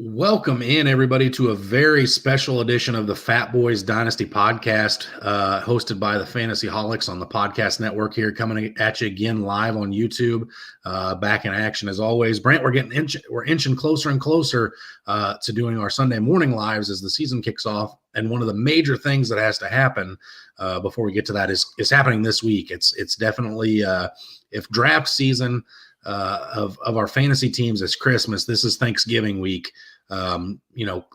Welcome in, everybody, to a very special edition of the fatboyz Dynasty podcast, hosted by the Fantasy Holics on the podcast network here, coming at you again live on YouTube, back in action as always. Brant, we're inching closer and closer to doing our Sunday morning lives as the season kicks off. And one of the major things that has to happen before we get to that is happening this week. It's definitely if draft season of our fantasy teams is Christmas, this is Thanksgiving week.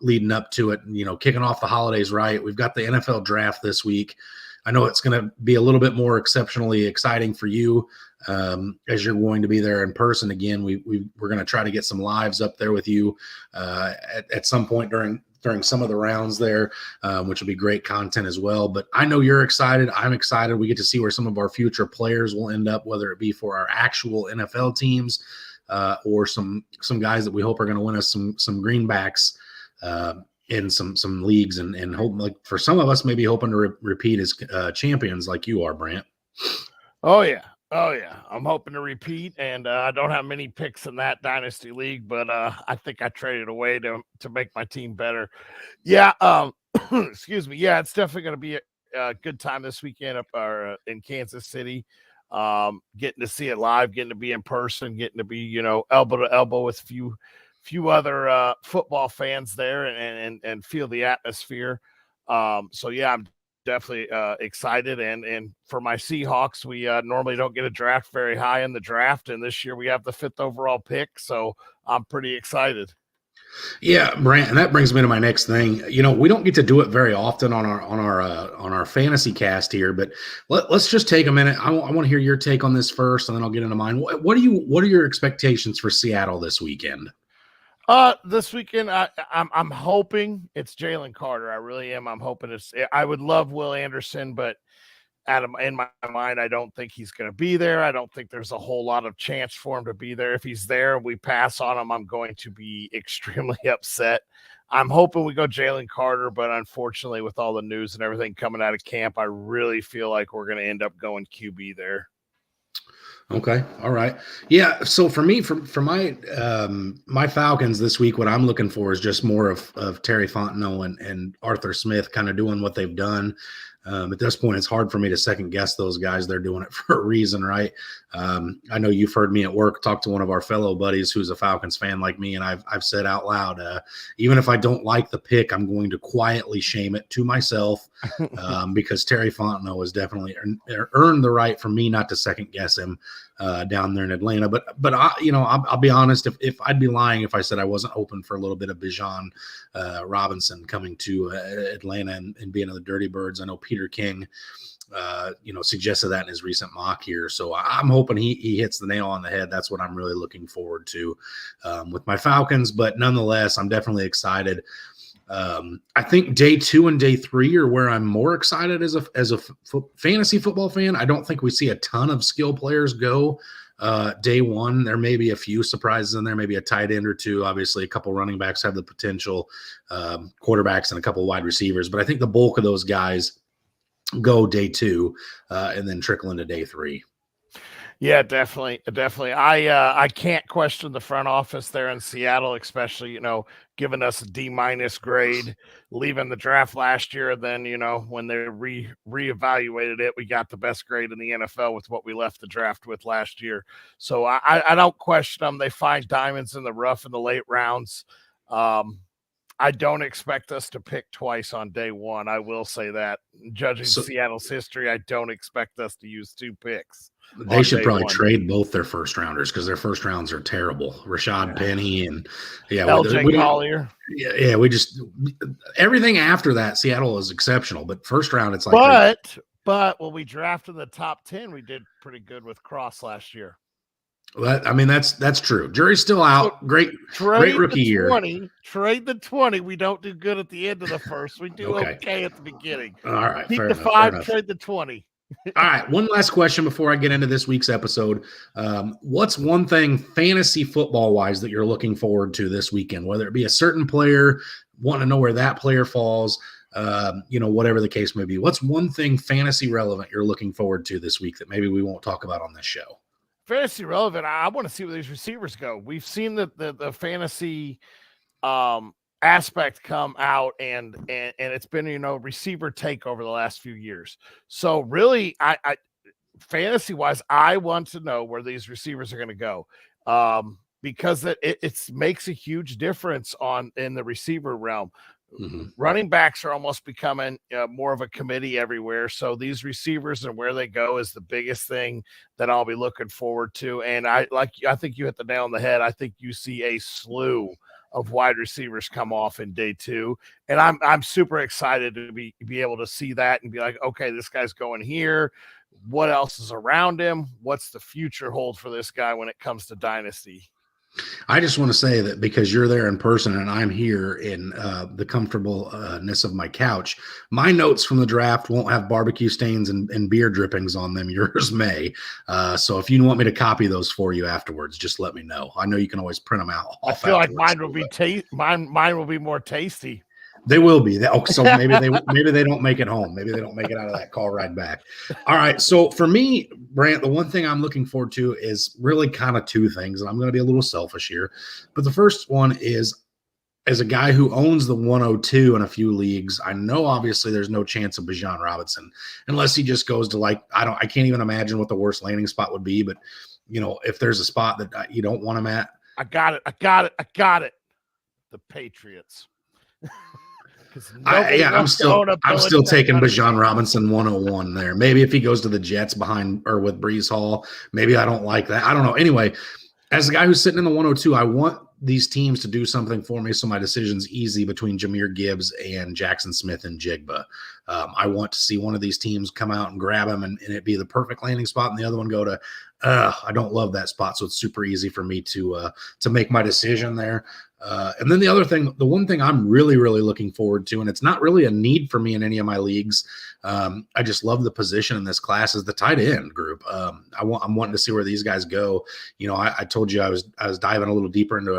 Leading up to it, kicking off the holidays right. We've got the NFL draft this week. I know it's going to be a little bit more exceptionally exciting for you as you're going to be there in person again. We're going to try to get some lives up there with you at some point during some of the rounds there, which will be great content as well. But I know you're excited. I'm excited. We get to see where some of our future players will end up, whether it be for our actual NFL teams or some guys that we hope are going to win us some greenbacks in some leagues, and hope, like for some of us, maybe hoping to repeat as champions like you are, Brant. Oh yeah. I'm hoping to repeat, and I don't have many picks in that dynasty league, but I think I traded away to make my team better. Yeah. Excuse me. Yeah, it's definitely going to be a good time this weekend up in Kansas City. Getting to see it live, getting to be in person, getting to be, elbow to elbow with few other football fans there and feel the atmosphere. So yeah, I'm definitely excited. And for my Seahawks, we normally don't get a draft very high in the draft, and this year we have the 5th overall pick. So I'm pretty excited. Yeah, Brant, and that brings me to my next thing. We don't get to do it very often on our fantasy cast here, but let's just take a minute. I want to hear your take on this first, and then I'll get into mine. What are your expectations for Seattle this weekend? This weekend, I'm hoping it's Jalen Carter. I really am. I'm hoping I would love Will Anderson, but in my mind, I don't think he's going to be there. I don't think there's a whole lot of chance for him to be there. If he's there and we pass on him, I'm going to be extremely upset. I'm hoping we go Jalen Carter, but unfortunately, with all the news and everything coming out of camp, I really feel like we're going to end up going QB there. Okay. All right. Yeah. So for me, for my my Falcons this week, what I'm looking for is just more of Terry Fontenot and Arthur Smith kind of doing what they've done. At this point, it's hard for me to second guess those guys. They're doing it for a reason, right? I know you've heard me at work talk to one of our fellow buddies who's a Falcons fan like me, and I've said out loud, even if I don't like the pick, I'm going to quietly shame it to myself because Terry Fontenot has definitely earned the right for me not to second guess him down there in Atlanta. But I'll be honest, if I'd be lying if I said I wasn't open for a little bit of Bijan Robinson coming to Atlanta and being in the Dirty Birds. I know Peter King suggested that in his recent mock here. So I'm hoping he hits the nail on the head. That's what I'm really looking forward to with my Falcons. But nonetheless, I'm definitely excited. I think day 2 and day 3 are where I'm more excited as a fantasy football fan. I don't think we see a ton of skill players go day 1. There may be a few surprises in there, maybe a tight end or two. Obviously, a couple running backs have the potential, quarterbacks and a couple wide receivers. But I think the bulk of those guys go day 2 and then trickle into day 3. Yeah, definitely. I can't question the front office there in Seattle, especially, giving us a D- grade, leaving the draft last year. Then, when they reevaluated it, we got the best grade in the NFL with what we left the draft with last year. So I don't question them. They find diamonds in the rough in the late rounds. I don't expect us to pick twice on day 1. I will say that. Judging Seattle's history, I don't expect us to use 2 picks. They should probably trade both their first rounders because their first rounds are terrible. Rashad Penny and LJ Collier. Yeah, we just everything after that, Seattle is exceptional, but first round it's like. But when we drafted the top 10, we did pretty good with Cross last year. That's true. Jury's still out. Great rookie year. Trade the 20. We don't do good at the end of the first. We do okay at the beginning. All right. Keep the 5, trade the 20. All right. One last question before I get into this week's episode. What's one thing fantasy football wise that you're looking forward to this weekend, whether it be a certain player, want to know where that player falls, whatever the case may be. What's one thing fantasy relevant you're looking forward to this week that maybe we won't talk about on this show? Fantasy relevant. I want to see where these receivers go. We've seen the fantasy aspect come out, and it's been, receiver take over the last few years. So really, I fantasy wise, I want to know where these receivers are going to go, because it makes a huge difference in the receiver realm. Mhm. Running backs are almost becoming more of a committee everywhere. So these receivers and where they go is the biggest thing that I'll be looking forward to. And I think you hit the nail on the head. I think you see a slew of wide receivers come off in day 2. And I'm super excited to be able to see that and be like, okay, this guy's going here. What else is around him? What's the future hold for this guy when it comes to dynasty? I just want to say that because you're there in person and I'm here in the comfortableness of my couch, my notes from the draft won't have barbecue stains and beer drippings on them. Yours may. So if you want me to copy those for you afterwards, just let me know. I know you can always print them out. I feel like mine will be mine will be more tasty. They will be. So maybe they don't make it home. Maybe they don't make it out of that car ride back. All right. So for me, Brant, the one thing I'm looking forward to is really kind of 2 things, and I'm going to be a little selfish here. But the first one is, as a guy who owns the 102 in a few leagues, I know obviously there's no chance of Bijan Robinson unless he just goes to I can't even imagine what the worst landing spot would be. But if there's a spot that you don't want him at, I got it. The Patriots. I'm still taking Bijan Robinson 101 there. Maybe if he goes to the Jets behind or with Brees Hall, maybe I don't like that. I don't know. Anyway, as a guy who's sitting in the 102, I want these teams to do something for me so my decision's easy between Jahmyr Gibbs and Jackson Smith and Jigba. I want to see one of these teams come out and grab him and it be the perfect landing spot, and the other one go to I don't love that spot, so it's super easy for me to make my decision there. And then the one thing I'm really, really looking forward to, and it's not really a need for me in any of my leagues, I just love the position in this class, is the tight end group. I'm wanting to see where these guys go. I told you I was diving a little deeper into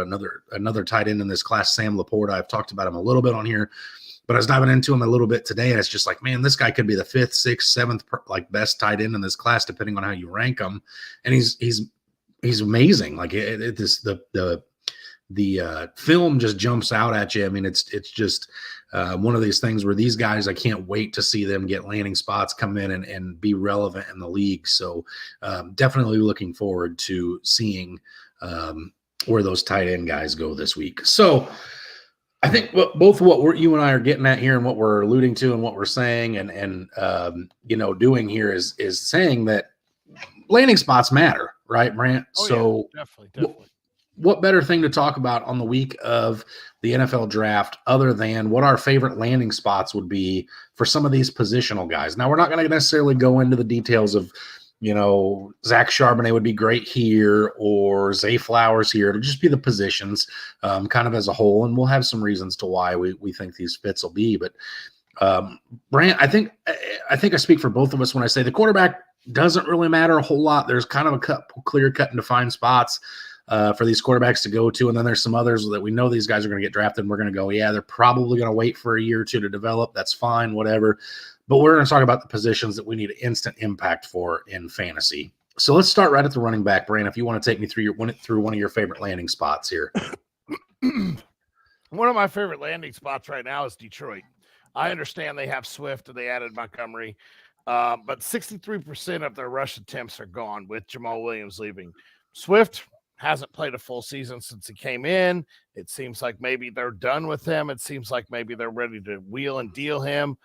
another tight end in this class, Sam Laporta. I've talked about him a little bit on here, but I was diving into him a little bit today, and it's just like, man, this guy could be the 5th, 6th, 7th best tight end in this class, depending on how you rank him. And he's amazing. Like the film just jumps out at you. I mean, it's just one of these things where these guys, I can't wait to see them get landing spots, come in and be relevant in the league. So definitely looking forward to seeing where those tight end guys go this week. So I think both what you and I are getting at here and what we're alluding to and what we're saying and doing here is saying that landing spots matter, right, Brant? So yeah, definitely. What better thing to talk about on the week of the NFL draft other than what our favorite landing spots would be for some of these positional guys? Now, we're not going to necessarily go into the details of, Zach Charbonnet would be great here or Zay Flowers here. It'll just be the positions kind of as a whole, and we'll have some reasons to why we think these fits will be. But Brant, I think I speak for both of us when I say the quarterback doesn't really matter a whole lot. There's kind of a clear cut and defined spots for these quarterbacks to go to. And then there's some others that we know these guys are going to get drafted and we're going to go, yeah, they're probably going to wait for a year or two to develop. That's fine, whatever. But we're going to talk about the positions that we need instant impact for in fantasy. So let's start right at the running back, Brand. If you want to take me through one of your favorite landing spots here. One of my favorite landing spots right now is Detroit. I understand they have Swift and they added Montgomery, but 63% of their rush attempts are gone with Jamal Williams leaving. Swift hasn't played a full season since he came in. It seems like maybe they're done with him. It seems like maybe they're ready to wheel and deal him.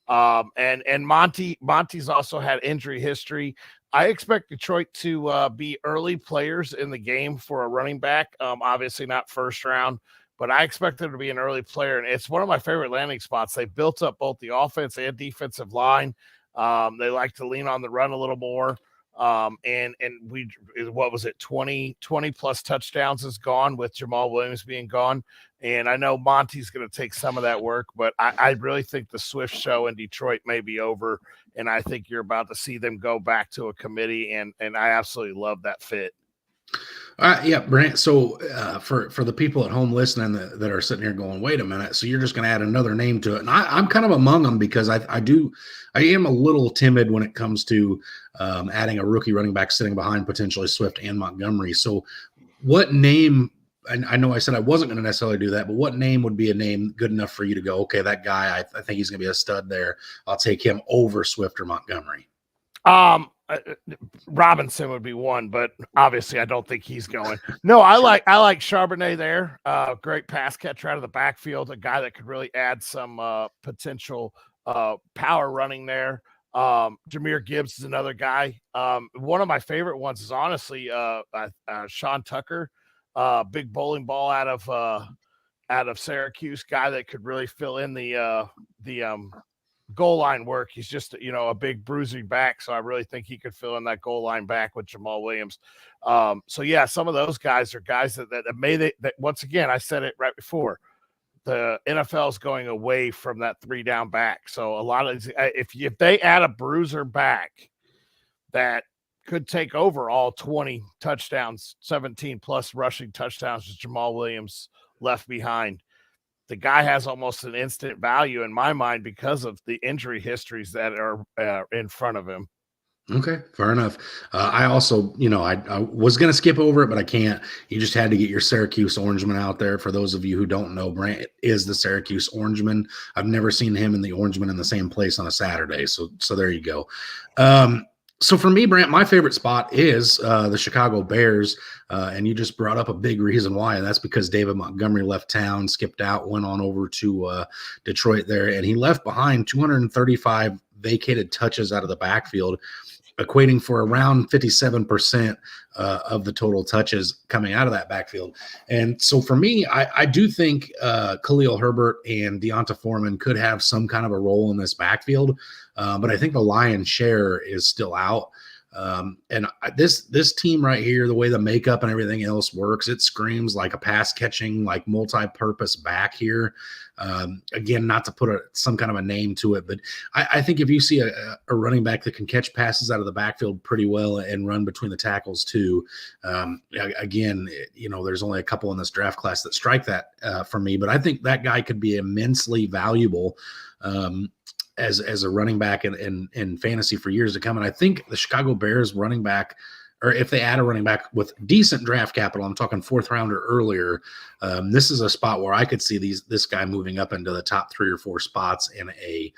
And Monty's also had injury history. I expect Detroit to be early players in the game for a running back. Obviously not first round, but I expect them to be an early player. And it's one of my favorite landing spots. They built up both the offense and defensive line. They like to lean on the run a little more. And what was it? 20 plus touchdowns is gone with Jamal Williams being gone. And I know Monty's going to take some of that work, but I really think the Swift show in Detroit may be over. And I think you're about to see them go back to a committee. And I absolutely love that fit. Yeah, Brant. So for the people at home listening that are sitting here going, wait a minute, so you're just going to add another name to it. And I'm kind of among them because I am a little timid when it comes to adding a rookie running back sitting behind potentially Swift and Montgomery. So what name I know I said I wasn't going to necessarily do that, but what name would be a name good enough for you to go, okay, that guy, I think he's going to be a stud there. I'll take him over Swift or Montgomery. Robinson would be one, but obviously I don't think he's going. No, I like Charbonnet there. Great pass catcher out of the backfield, a guy that could really add some potential power running there. Jahmyr Gibbs is another guy. One of my favorite ones is honestly Sean Tucker, big bowling ball out of Syracuse, guy that could really fill in the goal line work. He's just, a big bruising back. So I really think he could fill in that goal line back with Jamal Williams. So yeah, some of those guys are guys that once again, I said it right before, the NFL is going away from that 3 down back. So a lot of, if they add a bruiser back that could take over all 20 touchdowns, 17 plus rushing touchdowns with Jamal Williams left behind, the guy has almost an instant value in my mind because of the injury histories that are in front of him. Okay, fair enough. I also, I was going to skip over it, but I can't. You just had to get your Syracuse Orangeman out there. For those of you who don't know, Brant is the Syracuse Orangeman. I've never seen him and the Orangeman in the same place on a Saturday. So there you go. So for me, Brant, my favorite spot is the Chicago Bears. And you just brought up a big reason why. And that's because David Montgomery left town, skipped out, went on over to Detroit there. And he left behind 235 vacated touches out of the backfield, equating for around 57% of the total touches coming out of that backfield. And so for me, I do think Khalil Herbert and Deonta Foreman could have some kind of a role in this backfield, but I think the lion's share is still out. And this team right here, the way the makeup and everything else works, it screams like a pass catching, like multi-purpose back here. Again, not to put some kind of a name to it, but I think if you see a running back that can catch passes out of the backfield pretty well and run between the tackles too, again, there's only a couple in this draft class that strike that for me, but I think that guy could be immensely valuable as a running back in fantasy for years to come. And I think the Chicago Bears running back, or if they add a running back with decent draft capital, I'm talking 4th rounder earlier, this is a spot where I could see this guy moving up into the top 3 or 4 spots in a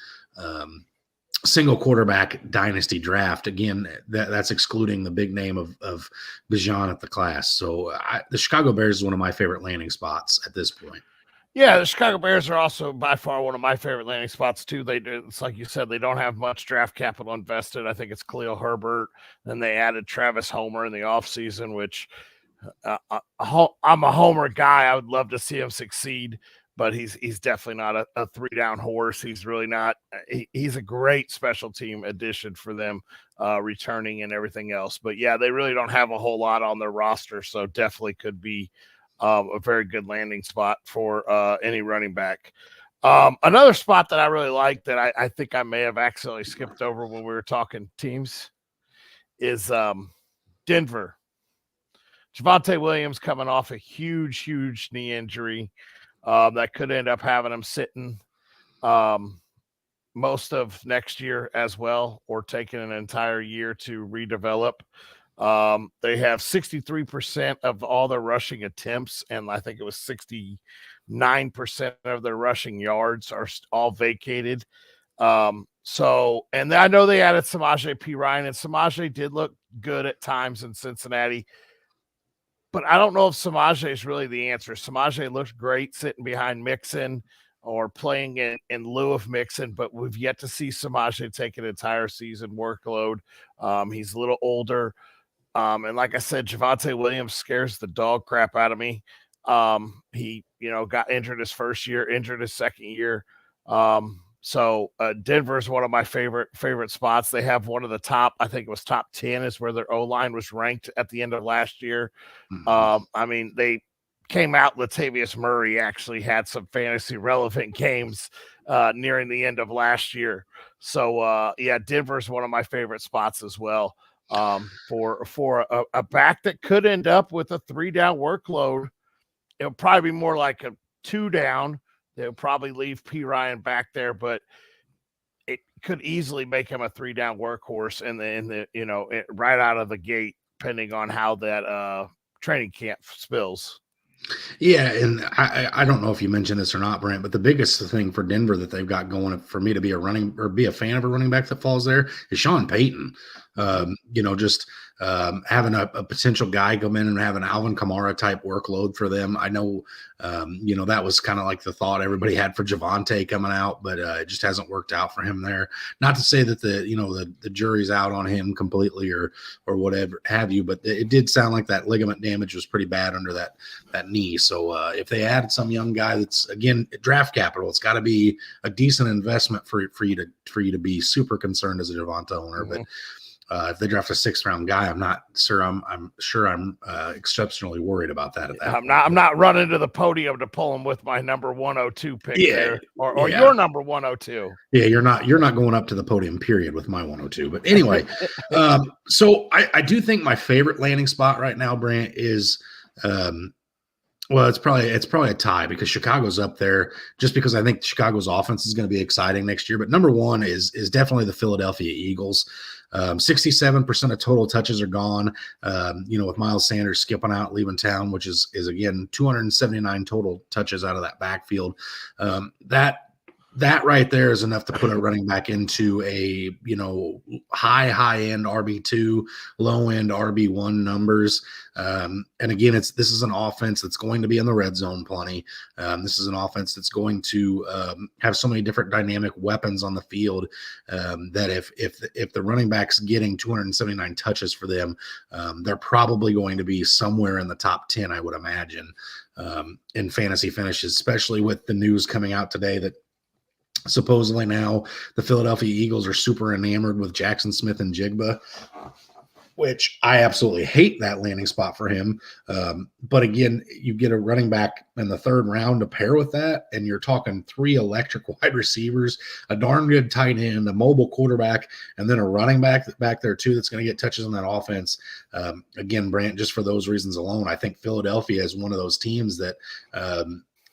single quarterback dynasty draft. Again, that's excluding the big name of Bijan at the class. So the Chicago Bears is one of my favorite landing spots at this point. Yeah, the Chicago Bears are also by far one of my favorite landing spots too. It's like you said, they don't have much draft capital invested. I think it's Khalil Herbert. Then they added Travis Homer in the offseason, which I'm a Homer guy. I would love to see him succeed, but he's definitely not a 3 down horse. He's really not. He's a great special team addition for them, returning and everything else. But yeah, they really don't have a whole lot on their roster, so definitely could be a very good landing spot for any running back. Another spot that I really like that I think I may have accidentally skipped over when we were talking teams is Denver. Javonte Williams coming off a huge knee injury that could end up having him sitting most of next year as well, or taking an entire year to redevelop. They have 63% of all their rushing attempts, and I think it was 69% of their rushing yards are all vacated. And I know they added Samaje Perine, and Samaje did look good at times in Cincinnati, but I don't know if Samaje is really the answer. Samaje looked great sitting behind Mixon or playing in lieu of Mixon, but we've yet to see Samaje take an entire season workload. He's a little older. And like I said, Javonte Williams scares the dog crap out of me. He, got injured his first year, injured his second year. So Denver is one of my favorite spots. They have one of the top, I think it was top 10 is where their O-line was ranked at the end of last year. They came out, Latavius Murray actually had some fantasy relevant games nearing the end of last year. So Denver is one of my favorite spots as well. For a back that could end up with a 3 down workload. It'll probably be more like a 2 down. They'll probably leave P. Ryan back there, but it could easily make him a 3 down workhorse right out of the gate, depending on how that training camp spills. Yeah, and I don't know if you mentioned this or not, Brent, but the biggest thing for Denver that they've got going for me to be a running or be a fan of a running back that falls there is Sean Payton. Mhm. Just having a potential guy come in and have an Alvin Kamara type workload for them. I know, that was kind of like the thought everybody had for Javante coming out, but it just hasn't worked out for him there. Not to say that the jury's out on him completely or whatever have you, but it did sound like that ligament damage was pretty bad under that knee. So if they add some young guy that's again draft capital, it's got to be a decent investment for you to be super concerned as a Javante owner. Mhm. But if they draft a 6th-round guy, I'm sure I'm exceptionally worried about that at that I'm point. not I'm not running to the podium to pull him with my number 102 pick Yeah, there, or yeah, your number 102. yeah. You're not going up to the podium, period, with my 102. But anyway, so I do think my favorite landing spot right now, Brant, is well, it's probably a tie because Chicago's up there just because I think Chicago's offense is going to be exciting next year. But number one is definitely the Philadelphia Eagles. 67% of total touches are gone. With Miles Sanders skipping out, leaving town, which is again 279 total touches out of that backfield. That right there is enough to put a running back into a high end RB2, low end RB1 numbers. And again, this is an offense that's going to be in the red zone plenty. This is an offense that's going to have so many different dynamic weapons on the field that if the running back's getting 279 touches for them, they're probably going to be somewhere in the top 10, I would imagine, in fantasy finishes, especially with the news coming out today that supposedly now the Philadelphia Eagles are super enamored with Jackson Smith and Jigba, which I absolutely hate that landing spot for him. But again, you get a running back in the 3rd round to pair with that, and you're talking 3 electric wide receivers, a darn good tight end, a mobile quarterback, and then a running back there too that's going to get touches on that offense. Again, Brant, just for those reasons alone, I think Philadelphia is one of those teams that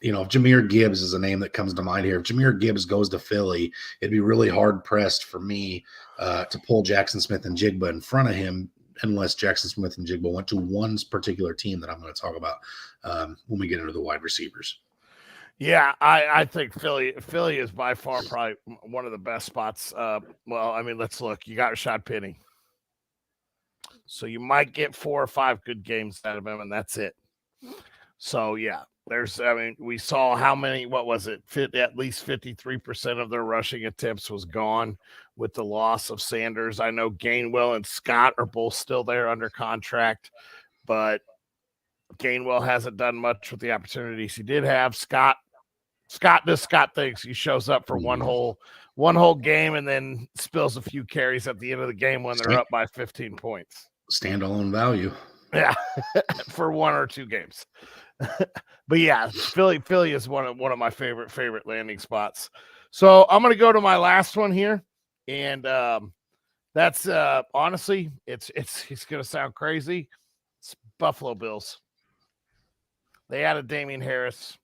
if Jahmyr Gibbs is a name that comes to mind here. If Jahmyr Gibbs goes to Philly, it'd be really hard pressed for me to pull Jackson Smith and Jigba in front of him unless Jackson Smith and Jigba went to one particular team that I'm going to talk about when we get into the wide receivers. Yeah, I think Philly is by far probably one of the best spots. Let's look. You got Rashad Penny. So you might get 4 or 5 good games out of him, and that's it. So, yeah, we saw how many, what was it? At least 53% of their rushing attempts was gone with the loss of Sanders. I know Gainwell and Scott are both still there under contract, but Gainwell hasn't done much with the opportunities he did have. Scott does Scott things. He shows up for one whole game and then spills a few carries at the end of the game when they're up by 15 points. Standalone value. Yeah, for 1 or 2 games. But yeah, Philly is one of my favorite landing spots. So I'm going to go to my last one here, and that's honestly, it's going to sound crazy. It's Buffalo Bills. They added Damian Harris.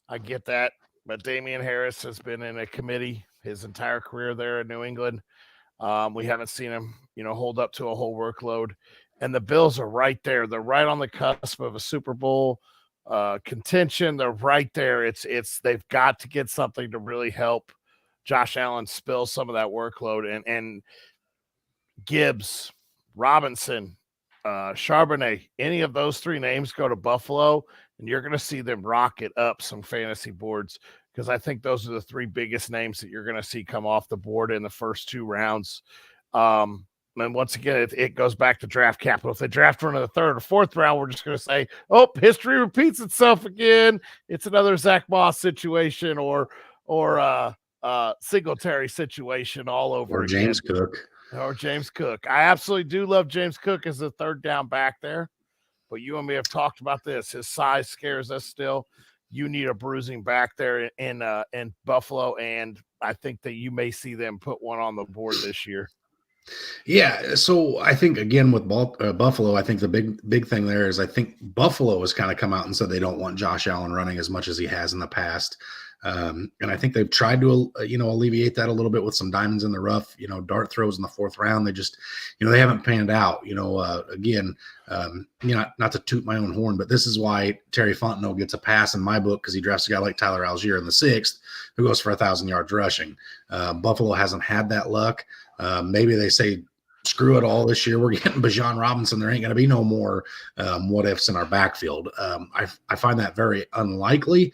I get that, but Damian Harris has been in a committee his entire career there in New England. We haven't seen him, hold up to a whole workload. And the Bills are right there. They're right on the cusp of a Super Bowl contention. They're right there. They've got to get something to really help Josh Allen spill some of that workload. And Gibbs, Robinson, Charbonnet, any of those 3 names go to Buffalo, and you're going to see them rocket up some fantasy boards because I think those are the 3 biggest names that you're going to see come off the board in the first 2 rounds. And once again, it goes back to draft capital. If they draft one in the 3rd or 4th round, we're just going to say, oh, history repeats itself again. It's another Zach Moss situation or Singletary situation all over or James again. Cook. Or James Cook. I absolutely do love James Cook as a 3rd down back there. But you and me have talked about this. His size scares us still. You need a bruising back there in Buffalo, and I think that you may see them put one on the board this year. Yeah, so I think again with Buffalo, I think the big thing there is I think Buffalo has kind of come out and said they don't want Josh Allen running as much as he has in the past, and I think they've tried to alleviate that a little bit with some diamonds in the rough. Dart throws in the fourth round. They just they haven't panned out. Again, not to toot my own horn, but this is why Terry Fontenot gets a pass in my book because he drafts a guy like Tyler Algier in the sixth who goes for 1,000 yards rushing. Buffalo hasn't had that luck. Maybe they say screw it all this year. We're getting Bijan Robinson. There ain't going to be no more what ifs in our backfield. I find that very unlikely.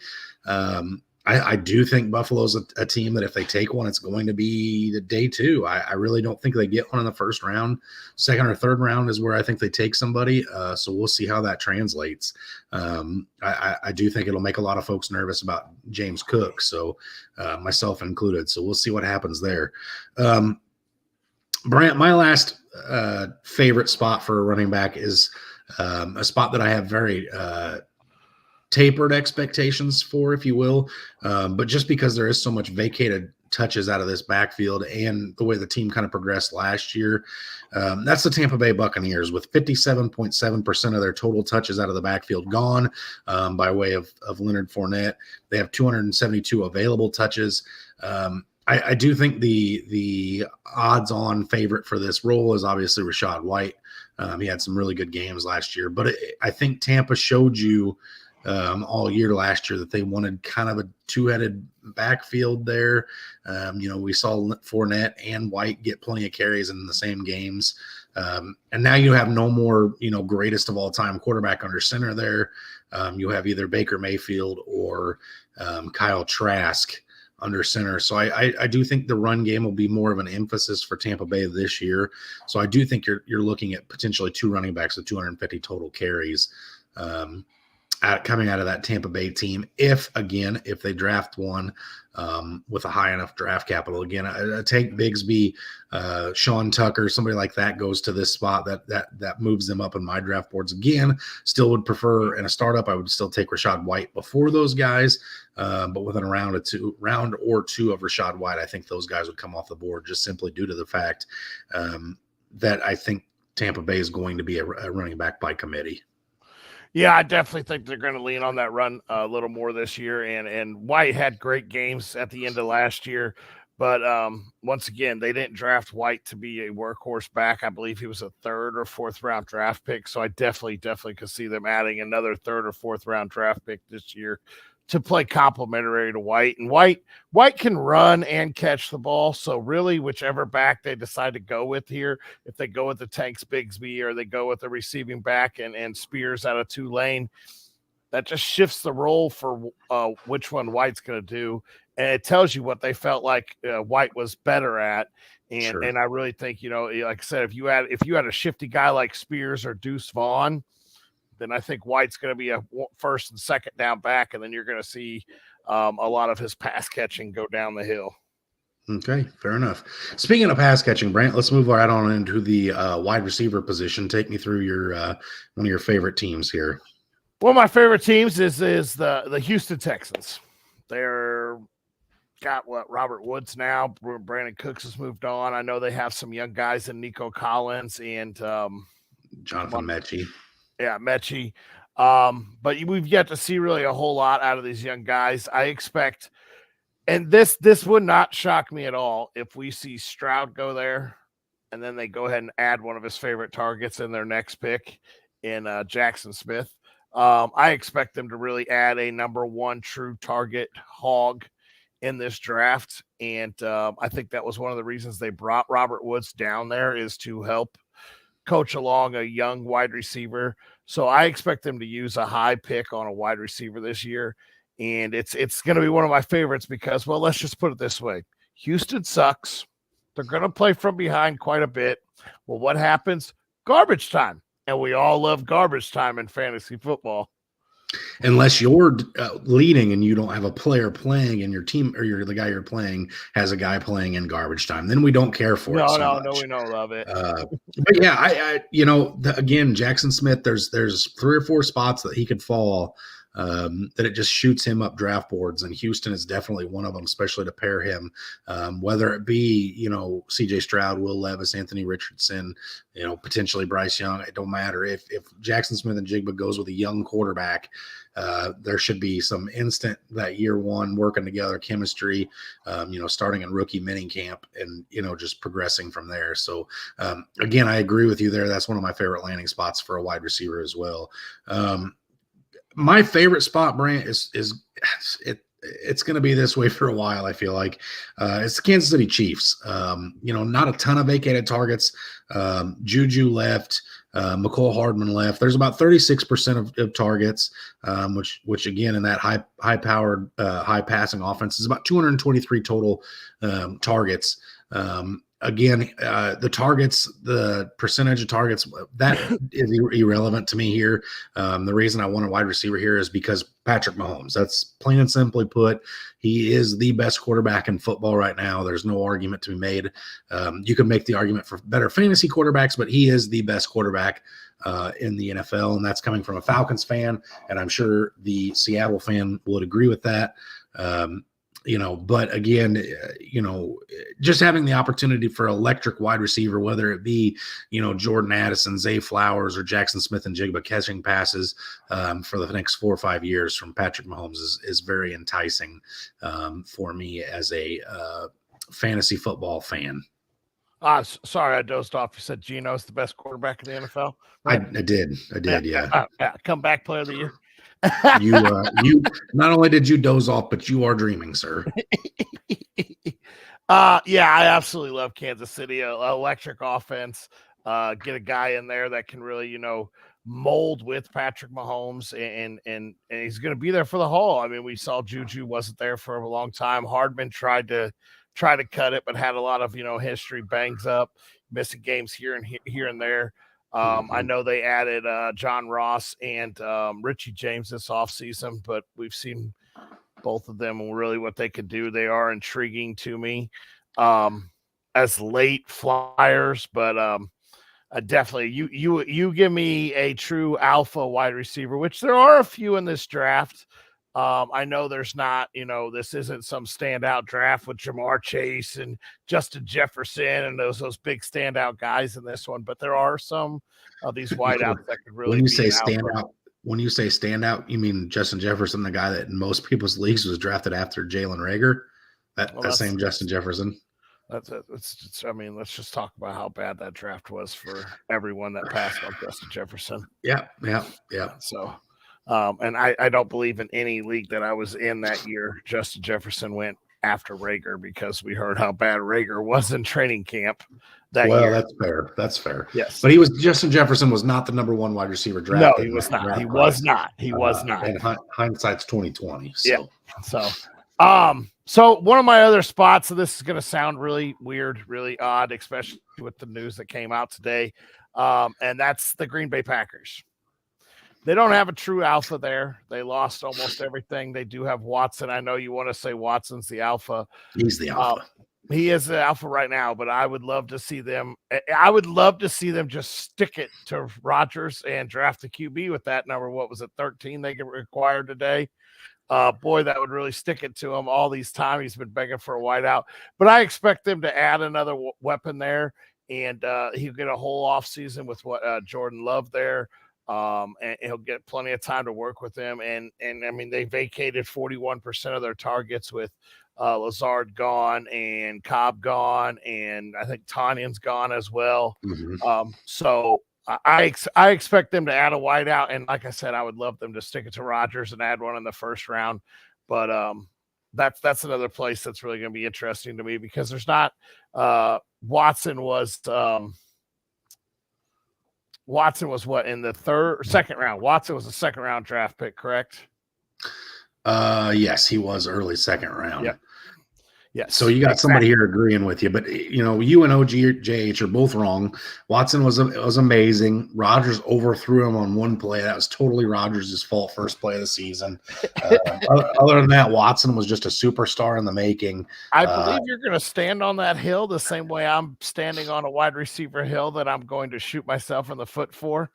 I do think Buffalo's a team that if they take one, it's going to be the day two. I really don't think they get one in the first round. Second or third round is where I think they take somebody. So we'll see how that translates. I do think it'll make a lot of folks nervous about James Cook, so myself included. So we'll see what happens there. Brant, my last favorite spot for a running back is a spot that I have very tapered expectations for, if you will. But just because there is so much vacated touches out of this backfield and the way the team kind of progressed last year, that's the Tampa Bay Buccaneers with 57.7% of their total touches out of the backfield gone by way of Leonard Fournette. They have 272 available touches. I do think the odds-on favorite for this role is obviously Rachaad White. He had some really good games last year, but I think Tampa showed you all year last year that they wanted kind of a two-headed backfield there. We saw Fournette and White get plenty of carries in the same games. And now you have no more, greatest of all time quarterback under center there. You have either Baker Mayfield or Kyle Trask under center. So I do think the run game will be more of an emphasis for Tampa Bay this year. So I do think you're looking at potentially two running backs with 250 total carries coming out of that Tampa Bay team. If they draft one with a high enough draft capital, again, I take Bigsby, Sean Tucker, somebody like that goes to this spot that moves them up in my draft boards. Again, still would prefer in a startup, I would still take Rachaad White before those guys. But within a round or two of Rachaad White, I think those guys would come off the board just simply due to the fact that I think Tampa Bay is going to be a running back by committee. Yeah, I definitely think they're going to lean on that run a little more this year. And White had great games at the end of last year. But once again, they didn't draft White to be a workhorse back. I believe he was a third or fourth round draft pick. So I definitely could see them adding another third or fourth round draft pick this year to play complementary to White. And White can run and catch the ball. So really, whichever back they decide to go with here, if they go with the Tanks Bigsby or they go with the receiving back and Spears out of Tulane, that just shifts the role for which one White's going to do. And it tells you what they felt like White was better at. And Sure. And I really think, like I said, if you had a shifty guy like Spears or Deuce Vaughn, then I think White's going to be a first and second down back, and then you're going to see a lot of his pass catching go down the hill. Okay, fair enough. Speaking of pass catching, Brant, let's move right on into the wide receiver position. Take me through your one of your favorite teams here. One of my favorite teams is the Houston Texans. They're got Robert Woods now. Brandon Cooks has moved on. I know they have some young guys in Nico Collins and Jonathan Mechie. Yeah, Mechie. But we've yet to see really a whole lot out of these young guys. I expect, and this would not shock me at all if we see Stroud go there, and then they go ahead and add one of his favorite targets in their next pick in Jackson Smith. I expect them to really add a number one true target hog in this draft, and I think that was one of the reasons they brought Robert Woods down there is to help coach along a young wide receiver. So I expect them to use a high pick on a wide receiver this year. And it's going to be one of my favorites because, well, let's just put it this way. Houston sucks. They're going to play from behind quite a bit. Well, what happens? Garbage time. And we all love garbage time in fantasy football. Unless you're leading and you don't have a player playing and your team or the guy you're playing has a guy playing in garbage time, then we don't care for it. No, we don't love it. But yeah, again, Jackson Smith, there's 3 or 4 spots that he could fall that it just shoots him up draft boards. And Houston is definitely one of them, especially to pair him, whether it be, CJ Stroud, Will Levis, Anthony Richardson, potentially Bryce Young. It don't matter. If Jackson Smith and Jigba goes with a young quarterback, there should be some instant that year one working together chemistry, starting in rookie mini camp and, just progressing from there. So again, I agree with you there. That's one of my favorite landing spots for a wide receiver as well. My favorite spot, Brant, it's going to be this way for a while. I feel like it's the Kansas City Chiefs. Not a ton of vacated targets. Juju left. McCole Hardman left. There's about 36% of targets, which again, in that high-powered, high-passing offense is about 223 total targets. Again, the targets, the percentage of targets, that is irrelevant to me here. The reason I want a wide receiver here is because Patrick Mahomes. That's plain and simply put. He is the best quarterback in football right now. There's no argument to be made. You can make the argument for better fantasy quarterbacks, but he is the best quarterback in the NFL, and that's coming from a Falcons fan, and I'm sure the Seattle fan would agree with that. But again, just having the opportunity for electric wide receiver, whether it be, Jordan Addison, Zay Flowers, or Jackson Smith and Jigba catching passes for the next 4 or 5 years from Patrick Mahomes is very enticing for me as a fantasy football fan. Sorry, I dozed off. You said Geno's the best quarterback in the NFL. Right? I did. Yeah. Comeback player of the year. You not only did you doze off, but you are dreaming, sir. Yeah, I absolutely love Kansas City. Electric offense. Get a guy in there that can really, mold with Patrick Mahomes, and he's going to be there for the whole. I mean, we saw Juju wasn't there for a long time. Hardman tried to cut it, but had a lot of history, bangs up, missing games here and there. I know they added John Ross and Richie James this offseason, but we've seen both of them and really what they could do. They are intriguing to me as late flyers, but definitely you give me a true alpha wide receiver, which there are a few in this draft. I know there's not, this isn't some standout draft with Jamar Chase and Justin Jefferson and those big standout guys in this one, but there are some of these wideouts that could really. When you say standout, you mean Justin Jefferson, the guy that in most people's leagues was drafted after Jalen Reagor? That same Justin Jefferson. Let's just talk about how bad that draft was for everyone that passed on Justin Jefferson. Yeah. So. And I don't believe in any league that I was in that year, Justin Jefferson went after Reagor because we heard how bad Reagor was in training camp that year. Well, that's fair. Yes. But Justin Jefferson was not the number one wide receiver drafted. No, he was not. He was not. And hindsight's 2020. So. Yeah. So one of my other spots, and this is going to sound really weird, really odd, especially with the news that came out today, and that's the Green Bay Packers. They don't have a true alpha there. They lost almost everything. They do have Watson. I know you want to say Watson's the alpha. He's the alpha. He is the alpha right now, but I would love to see them. I would love to see them just stick it to Rodgers and draft the QB with that number. What was it, 13 they get required today? Boy, that would really stick it to him. All these time he's been begging for a wideout. But I expect them to add another weapon there, and he'll get a whole offseason with Jordan Love there. And he'll get plenty of time to work with them. And I mean, they vacated 41% of their targets with Lazard gone and Cobb gone, and I think Tanyan's gone as well. Mm-hmm. So I expect them to add a wideout, and like I said, I would love them to stick it to Rodgers and add one in the first round. But that's another place that's really going to be interesting to me because there's not Watson was what in the second round? Watson was a second round draft pick, correct? Yes, he was early second round. Yep. Yes. So you got somebody here agreeing with you, but you and OGJH are both wrong. Watson was amazing. Rodgers overthrew him on one play. That was totally Rodgers' fault. First play of the season. Other than that, Watson was just a superstar in the making. I believe you're going to stand on that hill the same way I'm standing on a wide receiver hill that I'm going to shoot myself in the foot for.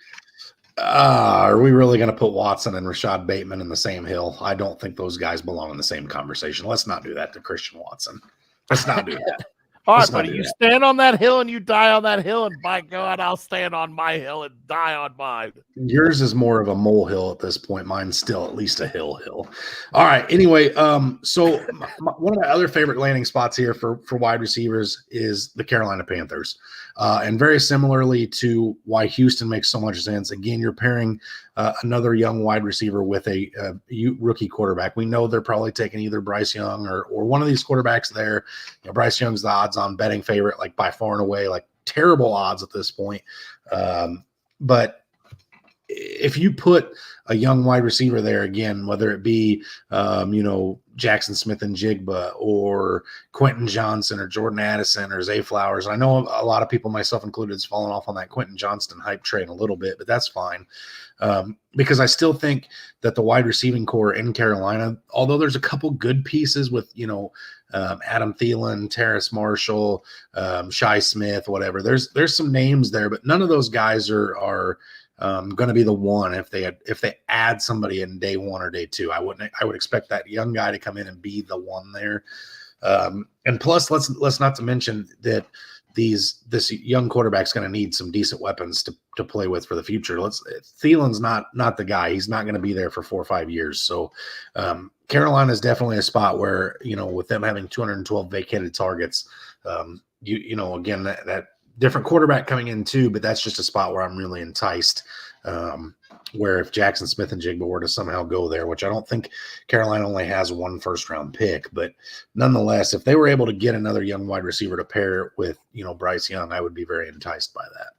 Are we really going to put Watson and Rashad Bateman in the same hill? I don't think those guys belong in the same conversation. Let's not do that to Christian Watson. Let's not do that. All right, buddy, you stand on that hill and you die on that hill, and by God, I'll stand on my hill and die on mine. Yours is more of a molehill at this point. Mine's still at least a hill. All right. Anyway, so one of my other favorite landing spots here for wide receivers is the Carolina Panthers. And very similarly to why Houston makes so much sense. Again, you're pairing another young wide receiver with a rookie quarterback. We know they're probably taking either Bryce Young or one of these quarterbacks there. You know, Bryce Young's the odds-on betting favorite, like by far and away, like terrible odds at this point. But if you put a young wide receiver there again, whether it be, Jackson Smith and Jigba or Quentin Johnson or Jordan Addison or Zay Flowers, I know a lot of people, myself included, has fallen off on that Quentin Johnston hype train a little bit, but that's fine. Because I still think that the wide receiving core in Carolina, although there's a couple good pieces with, Adam Thielen, Terrace Marshall, Shi Smith, whatever, there's some names there, but none of those guys are going to be the one if they add somebody in day one or day two. I would expect that young guy to come in and be the one there. And plus, let's not to mention that this young quarterback's going to need some decent weapons to play with for the future. Thielen's not the guy. He's not going to be there for 4 or 5 years. So Carolina is definitely a spot where, with them having 212 vacated targets, again, that different quarterback coming in too, but that's just a spot where I'm really enticed. Where if Jackson Smith and Jigba were to somehow go there, which I don't think Carolina only has one first-round pick, but nonetheless, if they were able to get another young wide receiver to pair with, Bryce Young, I would be very enticed by that.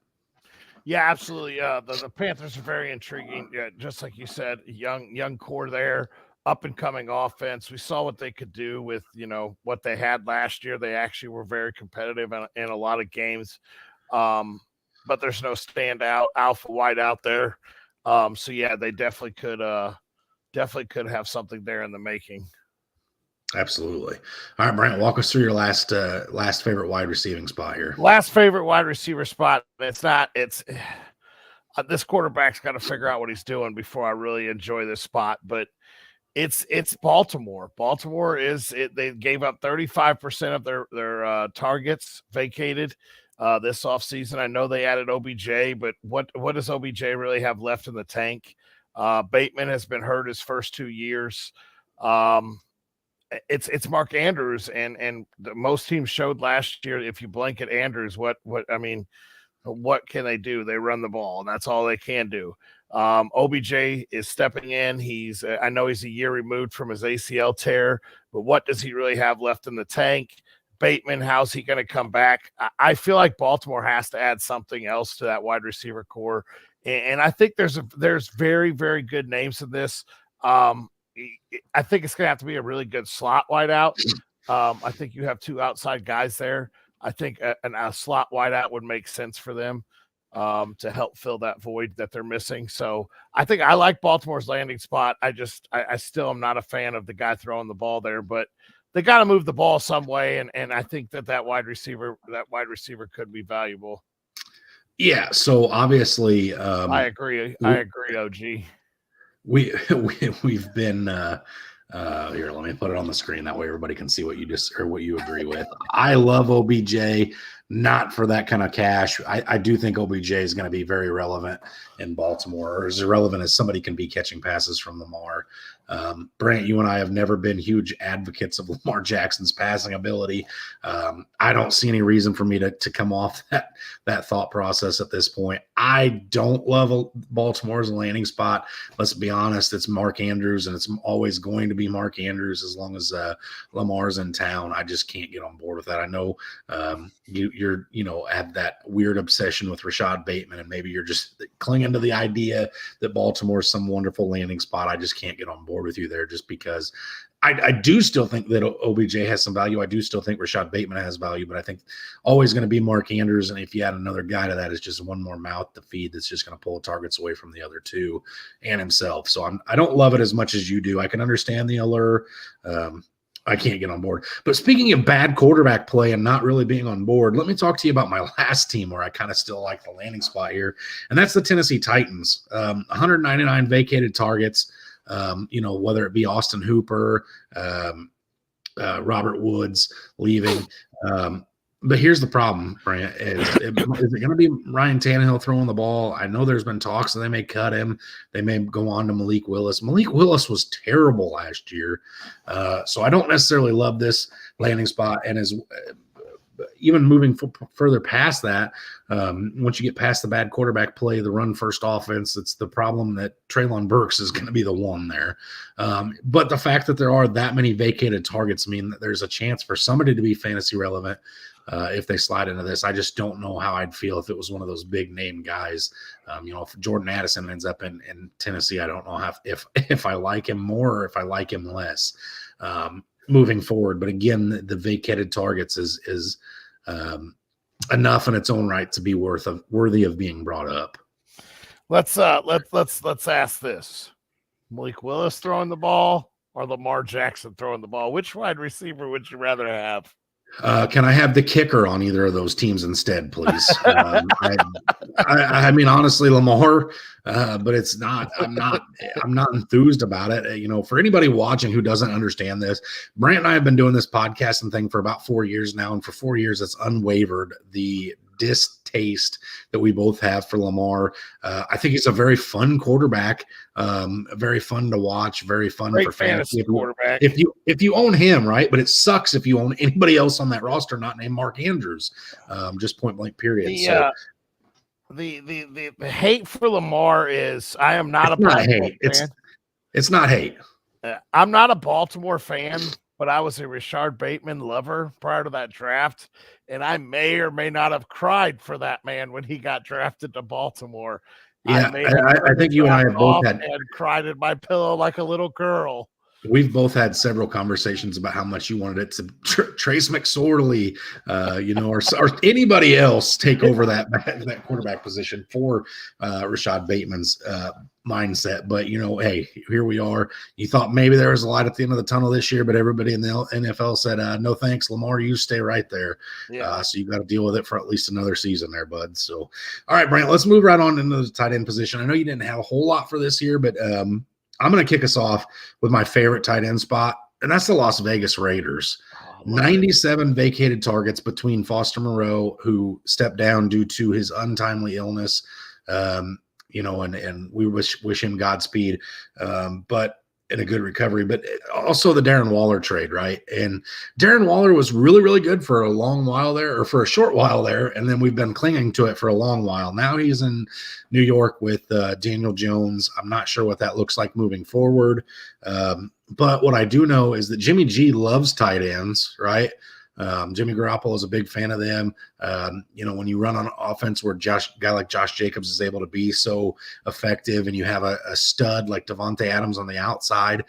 Yeah, absolutely. The Panthers are very intriguing. Yeah, just like you said, young core there, up-and-coming offense. We saw what they could do with, what they had last year. They actually were very competitive in a lot of games, but there's no standout alpha wide out there. So yeah, they definitely could have something there in the making. Absolutely. All right, Brent, walk us through your last favorite wide receiving spot here. Last favorite wide receiver spot. It's this quarterback's got to figure out what he's doing before I really enjoy this spot, but it's Baltimore. Baltimore they gave up 35% of their targets vacated this offseason. I know they added OBJ, but what does OBJ really have left in the tank? Bateman has been hurt his first 2 years. It's Mark Andrews, and most teams showed last year, if you blanket Andrews, what can they do? They run the ball, and that's all they can do. OBJ is stepping in. I know he's a year removed from his ACL tear, but what does he really have left in the tank? Bateman, how's he going to come back? I feel like Baltimore has to add something else to that wide receiver core, and I think there's very, very good names in this. I think it's going to have to be a really good slot wide out. I think you have two outside guys there. I think a slot wide out would make sense for them to help fill that void that they're missing. So I think I like Baltimore's landing spot. I still am not a fan of the guy throwing the ball there, but they got to move the ball some way. And I think that wide receiver could be valuable. Yeah. So obviously, I agree. OG. We've been here. Let me put it on the screen. That way everybody can see what you agree with. I love OBJ, not for that kind of cash. I do think OBJ is going to be very relevant in Baltimore, or as irrelevant as somebody can be catching passes from Lamar. Brant, you and I have never been huge advocates of Lamar Jackson's passing ability. I don't see any reason for me to come off that thought process at this point. I don't love Baltimore's landing spot. Let's be honest, it's Mark Andrews, and it's always going to be Mark Andrews as long as Lamar's in town. I just can't get on board with that. I know you're have that weird obsession with Rashad Bateman, and maybe you're just clinging to the idea that Baltimore's some wonderful landing spot. I just can't get on board with you there, just because I do still think that OBJ has some value. I do still think Rashad Bateman has value, but I think always going to be Mark Andrews. And if you add another guy to that, it's just one more mouth to feed that's just going to pull targets away from the other two and himself. So I don't love it as much as you do. I can understand the allure. I can't get on board. But speaking of bad quarterback play and not really being on board, let me talk to you about my last team where I kind of still like the landing spot here, and that's the Tennessee Titans. 199 vacated targets. Whether it be Austin Hooper, Robert Woods leaving. But here's the problem, Brant, is it going to be Ryan Tannehill throwing the ball? I know there's been talks that they may cut him. They may go on to Malik Willis. Malik Willis was terrible last year. So I don't necessarily love this landing spot. And as even moving further past that, once you get past the bad quarterback play, the run first offense, it's the problem that Treylon Burks is going to be the one there. But the fact that there are that many vacated targets mean that there's a chance for somebody to be fantasy relevant if they slide into this. I just don't know how I'd feel if it was one of those big name guys. If Jordan Addison ends up in Tennessee, I don't know if I like him more or if I like him less moving forward. But again, the vacated targets is enough in its own right to be worthy of being brought up. Let's ask this: Malik Willis throwing the ball or Lamar Jackson throwing the ball? Which wide receiver would you rather have? Can I have the kicker on either of those teams instead, please? I mean, honestly, Lamar, but it's not. I'm not enthused about it. For anybody watching who doesn't understand this, Brant and I have been doing this podcasting thing for about 4 years now, and for 4 years, it's unwavered the distaste that we both have for Lamar. I think he's a very fun quarterback, very fun to watch, very fun Great for fantasy quarterback. If you own him, right? But it sucks if you own anybody else on that roster not named Mark Andrews. Just point blank period. The hate for Lamar is I am not a Baltimore fan. It's not hate. I'm not a Baltimore fan, but I was a Rashard Bateman lover prior to that draft. And I may or may not have cried for that man when he got drafted to Baltimore. Yeah, I think you and I have both had cried in my pillow like a little girl. We've both had several conversations about how much you wanted it to Trace McSorley, or anybody else take over that quarterback position for Rashad Bateman's mindset. But, hey, here we are. You thought maybe there was a light at the end of the tunnel this year, but everybody in the NFL said, no, thanks, Lamar, you stay right there. Yeah. So you got to deal with it for at least another season there, bud. So, all right, Brant, let's move right on into the tight end position. I know you didn't have a whole lot for this year, but I'm going to kick us off with my favorite tight end spot, and that's the Las Vegas Raiders. 97 vacated targets between Foster Moreau, who stepped down due to his untimely illness, and we wish him Godspeed, but in a good recovery. But also the Darren Waller trade, right? And Darren Waller was really, really good for a long while there, or for a short while there, and then we've been clinging to it for a long while. Now he's in New York with Daniel Jones. I'm not sure what that looks like moving forward. But what I do know is that Jimmy G loves tight ends, right? Jimmy Garoppolo is a big fan of them. When you run on offense where a guy like Josh Jacobs is able to be so effective, and you have a stud like Devontae Adams on the outside,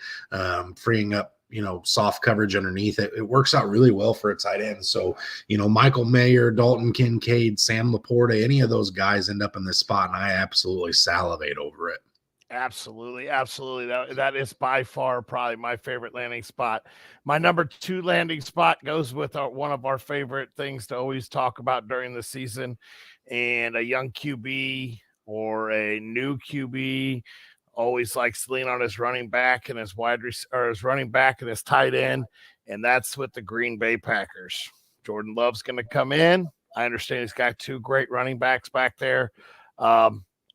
freeing up, soft coverage underneath it, it works out really well for a tight end. So, Michael Mayer, Dalton Kincaid, Sam Laporta, any of those guys end up in this spot, and I absolutely salivate over it. Absolutely. That is by far probably my favorite landing spot. My number 2 landing spot goes with one of our favorite things to always talk about during the season, and a young QB or a new QB always likes to lean on his running back and his running back and his tight end, and that's with the Green Bay Packers. Jordan Love's going to come in. I understand he's got 2 great running backs back there.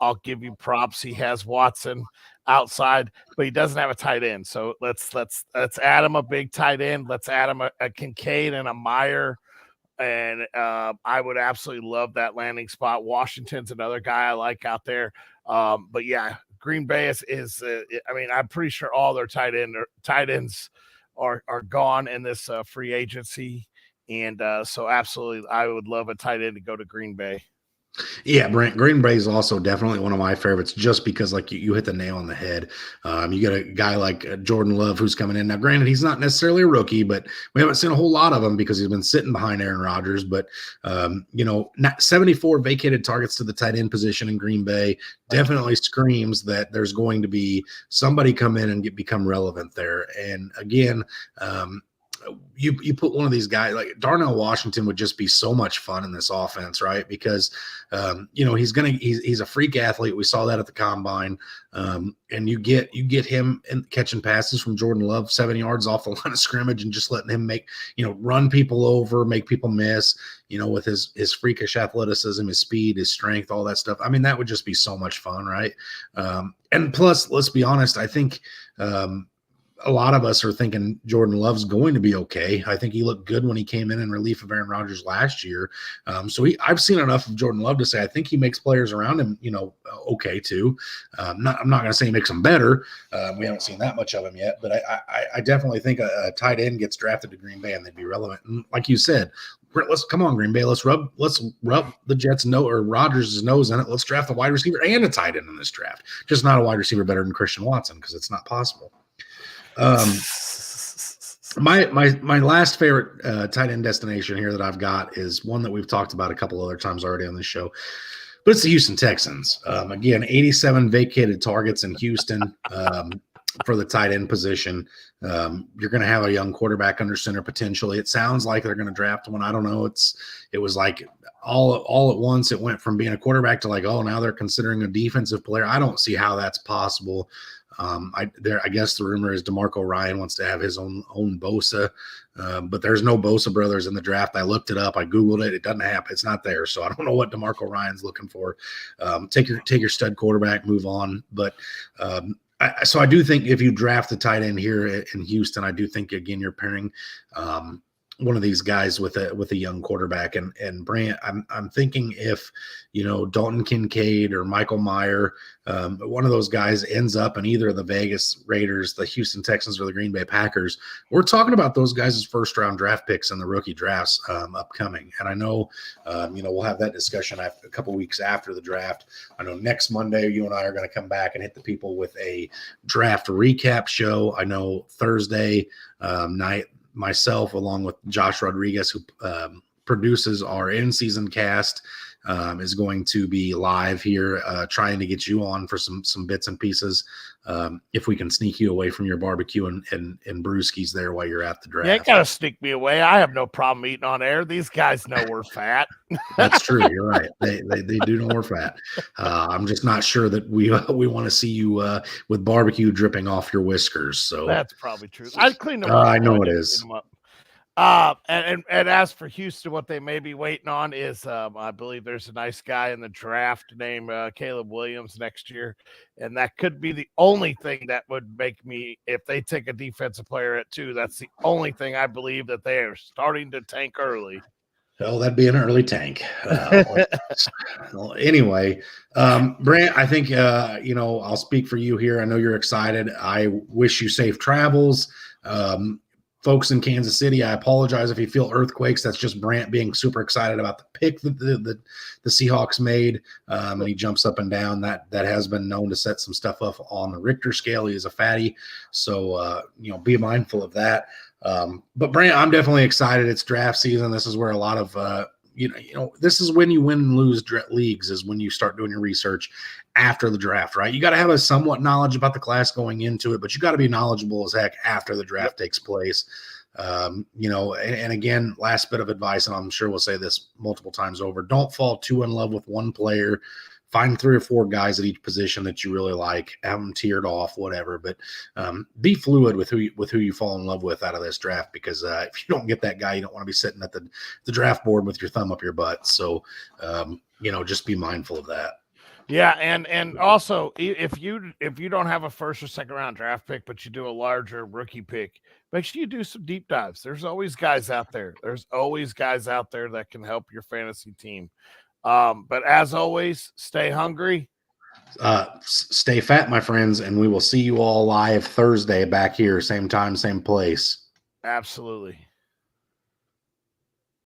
I'll give you props. He has Watson outside, but he doesn't have a tight end. So let's add him a big tight end. Let's add him a Kincaid and a Meyer. And I would absolutely love that landing spot. Washington's another guy I like out there. But yeah, Green Bay is I'm pretty sure all their tight ends are gone in this free agency. And so absolutely, I would love a tight end to go to Green Bay. Yeah, Brent, Green Bay is also definitely one of my favorites, just because like you hit the nail on the head. You got a guy like Jordan Love who's coming in. Now, granted, he's not necessarily a rookie, but we haven't seen a whole lot of him because he's been sitting behind Aaron Rodgers. But, 74 vacated targets to the tight end position in Green Bay definitely screams that there's going to be somebody come in and become relevant there. And again, you put one of these guys like Darnell Washington would just be so much fun in this offense, right? Because he's a freak athlete. We saw that at the combine, and you get him and catching passes from Jordan Love 7 yards off the line of scrimmage and just letting him run people over, make people miss. With his freakish athleticism, his speed, his strength, all that stuff. I mean, that would just be so much fun, right? And plus, let's be honest, I think a lot of us are thinking Jordan Love's going to be okay. I think he looked good when he came in relief of Aaron Rodgers last year. I've seen enough of Jordan Love to say I think he makes players around him, okay too. I'm not going to say he makes them better. We haven't seen that much of him yet, but I definitely think a tight end gets drafted to Green Bay and they'd be relevant. And like you said, come on, Green Bay. Let's rub the Jets' nose or Rodgers' nose in it. Let's draft a wide receiver and a tight end in this draft. Just not a wide receiver better than Christian Watson because it's not possible. My last favorite tight end destination here that I've got is one that we've talked about a couple other times already on this show, but it's the Houston Texans. Again, 87 vacated targets in Houston for the tight end position. You're going to have a young quarterback under center potentially. It sounds like they're going to draft one. I don't know. It was like all at once. It went from being a quarterback to like, oh, now they're considering a defensive player. I don't see how that's possible. I guess the rumor is DeMarco Ryan wants to have his own Bosa, but there's no Bosa brothers in the draft. I looked it up. I Googled it. It doesn't happen. It's not there. So I don't know what DeMarco Ryan's looking for. Take your stud quarterback, move on. But so I do think if you draft the tight end here in Houston, I do think again you're pairing one of these guys with a young quarterback. And Brant, I'm thinking if Dalton Kincaid or Michael Mayer, one of those guys ends up in either of the Vegas Raiders, the Houston Texans, or the Green Bay Packers, we're talking about those guys as first round draft picks in the rookie drafts upcoming. And I know we'll have that discussion a couple weeks after the draft. I know next Monday you and I are going to come back and hit the people with a draft recap show. I know Thursday night, myself, along with Josh Rodriguez, who produces our in-season cast, is going to be live here, trying to get you on for some bits and pieces. If we can sneak you away from your barbecue and brewskis there while you're at the draft. You ain't gotta sneak me away. I have no problem eating on air. These guys know we're fat. That's true. You're right. They do know we're fat. I'm just not sure that we want to see you with barbecue dripping off your whiskers. So that's probably true. I'd clean them up. I know it is. And as for Houston, what they may be waiting on is I believe there's a nice guy in the draft named Caleb Williams next year, and that could be the only thing that would make me, if they take a defensive player at 2, that's the only thing I believe that they are starting to tank early. Oh, that'd be an early tank. Well, anyway, Brant, I think I'll speak for you here. I know you're excited. I wish you safe travels. Folks in Kansas City, I apologize if you feel earthquakes. That's just Brant being super excited about the pick that the Seahawks made, and he jumps up and down. That has been known to set some stuff up on the Richter scale. He is a fatty, so be mindful of that. But Brant, I'm definitely excited. It's draft season. This is where a lot of this is when you win and lose leagues, is when you start doing your research after the draft, right? You got to have a somewhat knowledge about the class going into it, but you got to be knowledgeable as heck after the draft takes place. And again, last bit of advice, and I'm sure we'll say this multiple times over, don't fall too in love with one player. Find 3 or 4 guys at each position that you really like, have them tiered off, whatever. But be fluid with who you fall in love with out of this draft, because if you don't get that guy, you don't want to be sitting at the draft board with your thumb up your butt. So, just be mindful of that. Yeah, and also if you don't have a first or second round draft pick, but you do a larger rookie pick, make sure you do some deep dives. There's always guys out there. That can help your fantasy team. But as always, stay hungry. Stay fat, my friends, and we will see you all live Thursday back here, same time, same place. Absolutely.